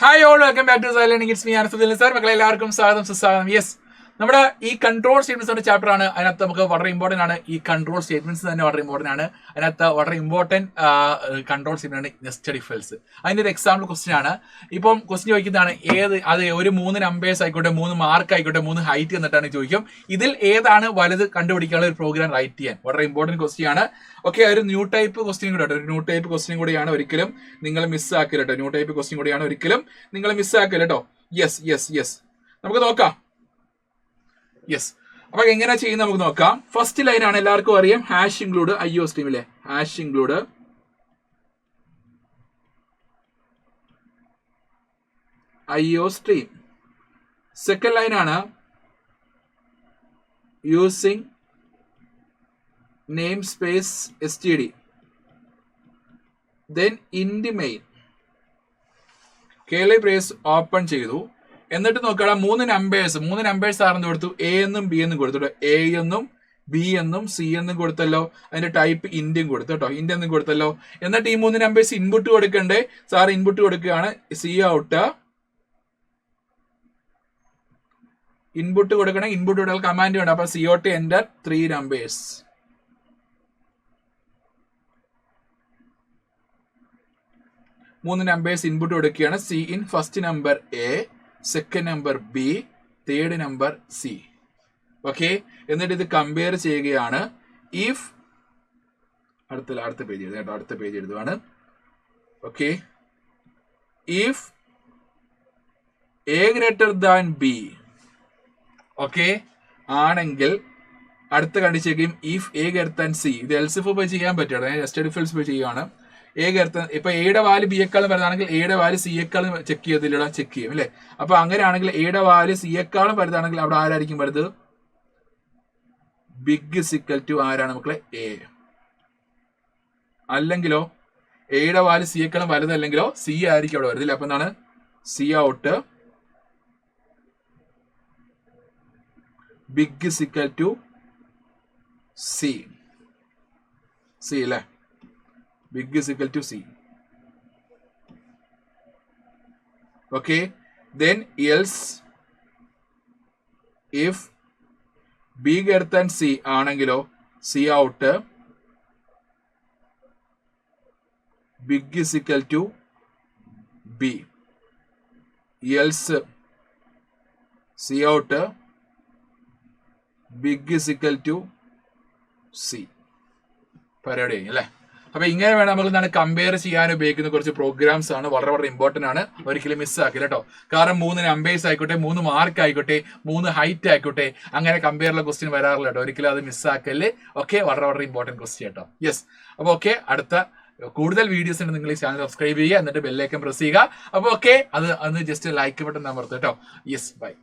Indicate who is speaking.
Speaker 1: Hi all, welcome back to silent kids. ഞാൻ Sudhil sir. മക്കളെ എല്ലാവർക്കും സ്വാഗതം, സുസ്വാഗതം. യെസ്, നമ്മുടെ ഈ കൺട്രോൾ സ്റ്റേറ്റ്മെന്റ്സ് ചാപ്റ്റർ ആണ്. അതിനകത്ത് നമുക്ക് വളരെ ഇമ്പോർട്ടന്റ് ആണ്. ഈ കൺട്രോൾ സ്റ്റേറ്റ്മെന്റ്സ് തന്നെ വളരെ ഇമ്പോർട്ടന്റ് ആണ്. അതിനകത്ത് വളരെ ഇമ്പോർട്ടന്റ് കൺട്രോൾ സ്റ്റേറ്റ്മെന്റ് ആണ് നെസ്റ്റഡ് ഇഫ് എൽസ്. അതിന്റെ ഒരു എക്സാമ്പിൾ ക്വസ്റ്റ്യൻ ആണ്. ഇപ്പം ക്വസ്റ്റ്യൻ ചോദിക്കുന്നതാണ് അത് ഒരു 3 നമ്പേഴ്സ് ആയിക്കോട്ടെ, 3 മാർക്ക് ആയിക്കോട്ടെ, 3 ഹൈറ്റ് എന്നിട്ടാണ് ചോദിക്കും. ഇതിൽ ഏതാണ് വലുത് കണ്ടുപിടിക്കാനുള്ള ഒരു പ്രോഗ്രാം റൈറ്റ് ചെയ്യാൻ. വളരെ ഇമ്പോർട്ടന്റ് ക്വസ്റ്റ്യൻ ആണ്. ഓക്കെ, ഒരു ന്യൂ ടൈപ്പ് ക്വസ്റ്റ്യൻ കൂടെ, ഒരു ന്യൂ ടൈപ്പ് ക്വസ്റ്റ്യൻ കൂടിയാണ്. ഒരിക്കലും നിങ്ങൾ മിസ്സാക്കില്ല കേട്ടോ. ന്യൂ ടൈപ്പ് ക്വസ്റ്റ്യൻ കൂടിയാണ്. ഒരിക്കലും നിങ്ങൾ മിസ്സാക്കില്ല കേട്ടോ. യെസ് നമുക്ക് നോക്കാം. യെസ്, അപ്പൊ എങ്ങനെ ചെയ്യുന്ന നമുക്ക് നോക്കാം. ഫസ്റ്റ് ലൈൻ ആണ്, എല്ലാവർക്കും അറിയാം. ഹാഷ് ഇൻക്ലൂഡ് IO സ്ട്രീം ഇല്ലേ, hash include IO stream. Second line ആണ് using name space std, then int main. Curly brace open ചെയ്തു. എന്നിട്ട് നോക്കാം, 3 നമ്പേഴ്സ് ആണെന്ന് കൊടുത്തു. A എന്നും B എന്നും കൊടുത്തു. A എന്നും B എന്നും C എന്നും കൊടുത്തല്ലോ. അതിന്റെ ടൈപ്പ് ഇന്റും കൊടുത്തു കേട്ടോ. ഇന്റ് എന്നും കൊടുത്തല്ലോ. എന്നിട്ട് ഈ 3 നമ്പേഴ്സ് ഇൻപുട്ട് കൊടുക്കണ്ടേ? സാർ ഇൻപുട്ട് കൊടുക്കുകയാണ്. C ഔട്ട് ഇൻപുട്ട് കൊടുക്കണം. ഇൻപുട്ട് കൊടുക്കാൻ കമാൻഡ് വേണം. അപ്പൊ C ഔട്ട് എന്റർ 3 നമ്പേഴ്സ്. മൂന്ന് നമ്പേഴ്സ് ഇൻപുട്ട് കൊടുക്കുകയാണ്. C in first number A, second number B, third number C. Okay, എന്നിട്ട് ഇത് കമ്പയർ ചെയ്യുകയാണ്. ഇഫ് അടുത്ത പേജ് എഴുതുക കേട്ടോ. അടുത്ത പേജ് എഴുതുവാണ്. Okay, if A greater than B, okay ആണെങ്കിൽ അടുത്ത condition if A greater than C. ഇത് എൽസ് ഇഫ് പോയി ചെയ്യാൻ പറ്റും. നെസ്റ്റഡ് ഇഫ് എൽസ് പോയി ചെയ്യുകയാണ്. ഇപ്പൊ എയുടെ വാല്യൂ B യെക്കാളും വലുതാണെങ്കിൽ എയുടെ വാല്യൂ C യെക്കാളും ചെക്ക് ചെയ്തില്ല, ചെക്ക് ചെയ്യും അല്ലെ. അപ്പൊ അങ്ങനെയാണെങ്കിൽ എയുടെ വാല്യൂ C യെക്കാളും വലുതാണെങ്കിൽ അവിടെ ആരായിരിക്കും വലുത്? ബിഗ് ഇസ് ഈക്വൽ ടു ആരാണ് മക്കളെ? A. അല്ലെങ്കിലോ എയുടെ വാല്യൂ C യെക്കാളും വലുതല്ലെങ്കിലോ C ആയിരിക്കും അവിടെ വരുന്നില്ല. അപ്പൊ എന്താണ്? C out big is equal to C അല്ലേ. Big is equal to C. Okay, then else if B greater than C ആണെങ്കിലോ C out big is equal to B. else C out big is equal to C. പരിപാടി അല്ലേ. അപ്പൊ ഇങ്ങനെ വേണം നമുക്ക് എന്താണ് compare ചെയ്യാൻ ഉപയോഗിക്കുന്ന കുറച്ച് പ്രോഗ്രാംസ് ആണ്. വളരെ വളരെ ഇമ്പോർട്ടന്റ് ആണ്. ഒരിക്കലും മിസ്സാക്കില്ല കേട്ടോ. കാരണം 3 നമ്പേഴ്സ് ആയിക്കോട്ടെ, 3 മാർക്ക് ആയിക്കോട്ടെ, 3 ഹൈറ്റ് ആയിക്കോട്ടെ, അങ്ങനെ കമ്പയറുള്ള ക്വസ്റ്റ്യൻ വരാറില്ല കേട്ടോ. ഒരിക്കലും അത് മിസ്സാക്കല്ലേ. ഓക്കെ, വളരെ വളരെ ഇമ്പോർട്ടന്റ് ക്വസ്റ്റ്യൻ കേട്ടോ. യെസ്, അപ്പൊ ഓക്കെ, അടുത്ത കൂടുതൽ വീഡിയോസ് ഉണ്ട്. നിങ്ങൾ ഈ ചാനൽ സബ്സ്ക്രൈബ് ചെയ്യുക, എന്നിട്ട് ബെല്ലൈക്കൺ പ്രസ് ചെയ്യുക. അപ്പൊ ഓക്കെ, അത് ജസ്റ്റ് ലൈക്ക് ബട്ടൺ അമർത്തുക കേട്ടോ. Yes, by.